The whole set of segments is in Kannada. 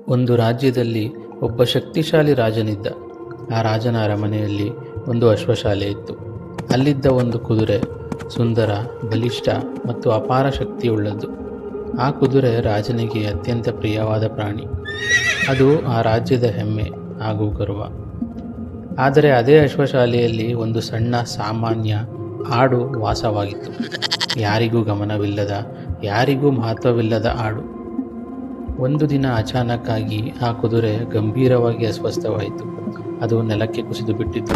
ಒಂದು ರಾಜ್ಯದಲ್ಲಿ ಒಬ್ಬ ಶಕ್ತಿಶಾಲಿ ರಾಜನಿದ್ದ. ಆ ರಾಜನ ಅರಮನೆಯಲ್ಲಿ ಒಂದು ಅಶ್ವಶಾಲೆ ಇತ್ತು. ಅಲ್ಲಿದ್ದ ಒಂದು ಕುದುರೆ ಸುಂದರ, ಬಲಿಷ್ಠ ಮತ್ತು ಅಪಾರ ಶಕ್ತಿಯುಳ್ಳದ್ದು. ಆ ಕುದುರೆ ರಾಜನಿಗೆ ಅತ್ಯಂತ ಪ್ರಿಯವಾದ ಪ್ರಾಣಿ. ಅದು ಆ ರಾಜ್ಯದ ಹೆಮ್ಮೆ ಹಾಗೂ ಗರ್ವ. ಆದರೆ ಅದೇ ಅಶ್ವಶಾಲೆಯಲ್ಲಿ ಒಂದು ಸಣ್ಣ ಸಾಮಾನ್ಯ ಆಡು ವಾಸವಾಗಿತ್ತು. ಯಾರಿಗೂ ಗಮನವಿಲ್ಲದ, ಯಾರಿಗೂ ಮಹತ್ವವಿಲ್ಲದ ಆಡು. ಒಂದು ದಿನ ಅಚಾನಕ್ಕಾಗಿ ಆ ಕುದುರೆ ಗಂಭೀರವಾಗಿ ಅಸ್ವಸ್ಥವಾಯಿತು. ಅದು ನೆಲಕ್ಕೆ ಕುಸಿದು ಬಿಟ್ಟಿತು.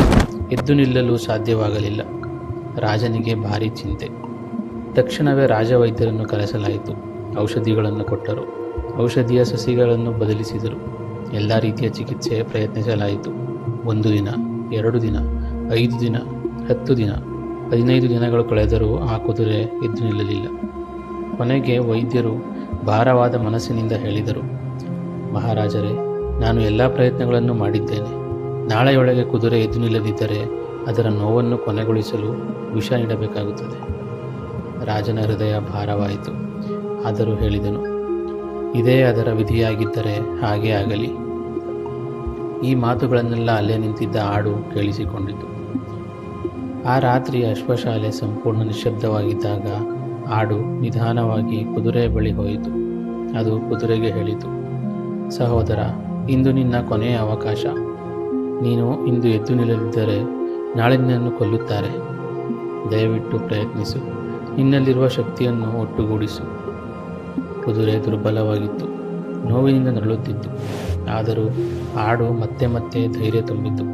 ಎದ್ದು ನಿಲ್ಲಲು ಸಾಧ್ಯವಾಗಲಿಲ್ಲ. ರಾಜನಿಗೆ ಭಾರಿ ಚಿಂತೆ. ತಕ್ಷಣವೇ ರಾಜವೈದ್ಯರನ್ನು ಕರೆಸಲಾಯಿತು. ಔಷಧಿಗಳನ್ನು ಕೊಟ್ಟರು. ಔಷಧಿಯ ಸಸಿಗಳನ್ನು ಬದಲಿಸಿದರು. ಎಲ್ಲ ರೀತಿಯ ಚಿಕಿತ್ಸೆ ಪ್ರಯತ್ನಿಸಲಾಯಿತು. 1 ದಿನ, 2 ದಿನ, 5 ದಿನ, 10 ದಿನ, 15 ದಿನಗಳು ಕಳೆದರೂ ಆ ಕುದುರೆ ಎದ್ದು ನಿಲ್ಲಲಿಲ್ಲ. ಕೊನೆಗೆ ವೈದ್ಯರು ಭಾರವಾದ ಮನಸ್ಸಿನಿಂದ ಹೇಳಿದರು, ಮಹಾರಾಜರೇ, ನಾನು ಎಲ್ಲ ಪ್ರಯತ್ನಗಳನ್ನು ಮಾಡಿದ್ದೇನೆ. ನಾಳೆಯೊಳಗೆ ಕುದುರೆ ಎದ್ದು ನಿಲ್ಲದಿದ್ದರೆ ಅದರ ನೋವನ್ನು ಕೊನೆಗೊಳಿಸಲು ವಿಷ ನೀಡಬೇಕಾಗುತ್ತದೆ. ರಾಜನ ಹೃದಯ ಭಾರವಾಯಿತು. ಆದರೂ ಹೇಳಿದನು, ಇದೇ ಅದರ ವಿಧಿಯಾಗಿದ್ದರೆ ಹಾಗೇ ಆಗಲಿ. ಈ ಮಾತುಗಳನ್ನೆಲ್ಲ ಅಲ್ಲೇ ನಿಂತಿದ್ದ ಆಡು ಕೇಳಿಸಿಕೊಂಡಿತು. ಆ ರಾತ್ರಿ ಅಶ್ವಶಾಲೆ ಸಂಪೂರ್ಣ ನಿಶ್ಶಬ್ದವಾಗಿದ್ದಾಗ ಆಡು ನಿಧಾನವಾಗಿ ಕುದುರೆಯ ಬಳಿ ಹೋಯಿತು. ಅದು ಕುದುರೆಗೆ ಹೇಳಿತು, ಸಹೋದರ, ಇಂದು ನಿನ್ನ ಕೊನೆಯ ಅವಕಾಶ. ನೀನು ಇಂದು ಎದ್ದು ನಿಲ್ಲದಿದ್ದರೆ ನಾಳೆ ನಿನ್ನನ್ನು ಕೊಲ್ಲುತ್ತಾರೆ. ದಯವಿಟ್ಟು ಪ್ರಯತ್ನಿಸು. ನಿನ್ನಲ್ಲಿರುವ ಶಕ್ತಿಯನ್ನು ಒಟ್ಟುಗೂಡಿಸು. ಕುದುರೆ ದುರ್ಬಲವಾಗಿತ್ತು. ನೋವಿನಿಂದ ನರಳುತ್ತಿತ್ತು. ಆದರೂ ಆಡು ಮತ್ತೆ ಮತ್ತೆ ಧೈರ್ಯ ತುಂಬಿತು.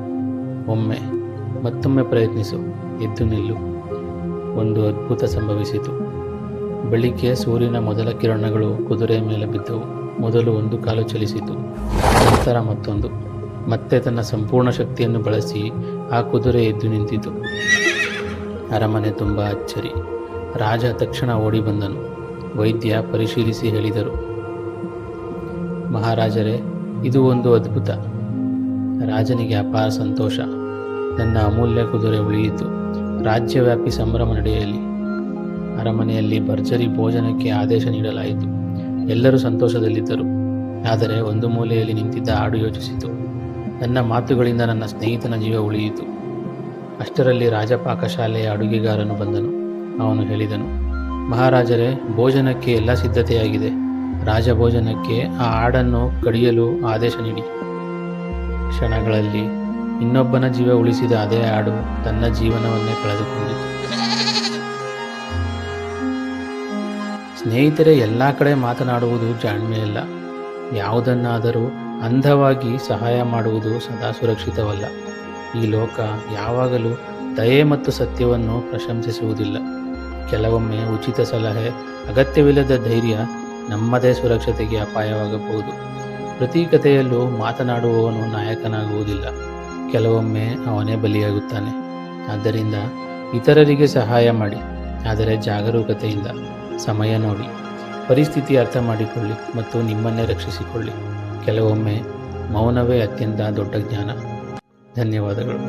ಮತ್ತೊಮ್ಮೆ ಪ್ರಯತ್ನಿಸು. ಎದ್ದು ನಿಲ್ಲು. ಒಂದು ಅದ್ಭುತ ಸಂಭವಿಸಿತು. ಬೆಳಿಗ್ಗೆ ಸೂರ್ಯನ ಮೊದಲ ಕಿರಣಗಳು ಕುದುರೆಯ ಮೇಲೆ ಬಿದ್ದವು. ಮೊದಲು ಒಂದು ಕಾಲು ಚಲಿಸಿತು, ನಂತರ ಮತ್ತೊಂದು. ಮತ್ತೆ ತನ್ನ ಸಂಪೂರ್ಣ ಶಕ್ತಿಯನ್ನು ಬಳಸಿ ಆ ಕುದುರೆ ಎದ್ದು ನಿಂತಿತು. ಅರಮನೆ ತುಂಬ ಅಚ್ಚರಿ. ರಾಜ ತಕ್ಷಣ ಓಡಿ ಬಂದನು. ವೈದ್ಯ ಪರಿಶೀಲಿಸಿ ಹೇಳಿದರು, ಮಹಾರಾಜರೇ, ಇದು ಒಂದು ಅದ್ಭುತ. ರಾಜನಿಗೆ ಅಪಾರ ಸಂತೋಷ. ನನ್ನ ಅಮೂಲ್ಯ ಕುದುರೆ ಉಳಿಯಿತು. ರಾಜ್ಯವ್ಯಾಪಿ ಸಂಭ್ರಮ ನಡೆಯಲಿ. ಅರಮನೆಯಲ್ಲಿ ಭರ್ಜರಿ ಭೋಜನಕ್ಕೆ ಆದೇಶ ನೀಡಲಾಯಿತು. ಎಲ್ಲರೂ ಸಂತೋಷದಲ್ಲಿದ್ದರು. ಆದರೆ ಒಂದು ಮೂಲೆಯಲ್ಲಿ ನಿಂತಿದ್ದ ಆಡು ಯೋಚಿಸಿತು, ನನ್ನ ಮಾತುಗಳಿಂದ ನನ್ನ ಸ್ನೇಹಿತನ ಜೀವ ಉಳಿಯಿತು. ಅಷ್ಟರಲ್ಲಿ ರಾಜಪಾಕಶಾಲೆಯ ಅಡುಗೆಗಾರನು ಬಂದನು. ಅವನು ಹೇಳಿದನು, ಮಹಾರಾಜರೇ, ಭೋಜನಕ್ಕೆ ಎಲ್ಲ ಸಿದ್ಧತೆಯಾಗಿದೆ. ರಾಜಭೋಜನಕ್ಕೆ ಆ ಆಡನ್ನು ಕಡಿಯಲು ಆದೇಶ ನೀಡಿ. ಕ್ಷಣಗಳಲ್ಲಿ ಇನ್ನೊಬ್ಬನ ಜೀವ ಉಳಿಸಿದ ಅದೇ ಆಡು ತನ್ನ ಜೀವನವನ್ನೇ ಕಳೆದುಕೊಂಡಿತು. ಸ್ನೇಹಿತರೆ, ಎಲ್ಲ ಕಡೆ ಮಾತನಾಡುವುದು ಜಾಣ್ಮೆಯಲ್ಲ. ಯಾವುದನ್ನಾದರೂ ಅಂಧವಾಗಿ ಸಹಾಯ ಮಾಡುವುದು ಸದಾ ಸುರಕ್ಷಿತವಲ್ಲ. ಈ ಲೋಕ ಯಾವಾಗಲೂ ದಯೆ ಮತ್ತು ಸತ್ಯವನ್ನು ಪ್ರಶಂಸಿಸುವುದಿಲ್ಲ. ಕೆಲವೊಮ್ಮೆ ಉಚಿತ ಸಲಹೆ, ಅಗತ್ಯವಿಲ್ಲದ ಧೈರ್ಯ ನಮ್ಮದೇ ಸುರಕ್ಷತೆಗೆ ಅಪಾಯವಾಗಬಹುದು. ಪ್ರತಿ ಕಥೆಯಲ್ಲೂ ಮಾತನಾಡುವವನು ನಾಯಕನಾಗುವುದಿಲ್ಲ. ಕೆಲವೊಮ್ಮೆ ಅವನೇ ಬಲಿಯಾಗುತ್ತಾನೆ. ಆದ್ದರಿಂದ ಇತರರಿಗೆ ಸಹಾಯ ಮಾಡಿ, ಆದರೆ ಜಾಗರೂಕತೆಯಿಂದ. ಸಮಯ ನೋಡಿ, ಪರಿಸ್ಥಿತಿ ಅರ್ಥ ಮಾಡಿಕೊಳ್ಳಿ ಮತ್ತು ನಿಮ್ಮನ್ನೇ ರಕ್ಷಿಸಿಕೊಳ್ಳಿ. ಕೆಲವೊಮ್ಮೆ ಮೌನವೇ ಅತ್ಯಂತ ದೊಡ್ಡ ಜ್ಞಾನ. ಧನ್ಯವಾದಗಳು.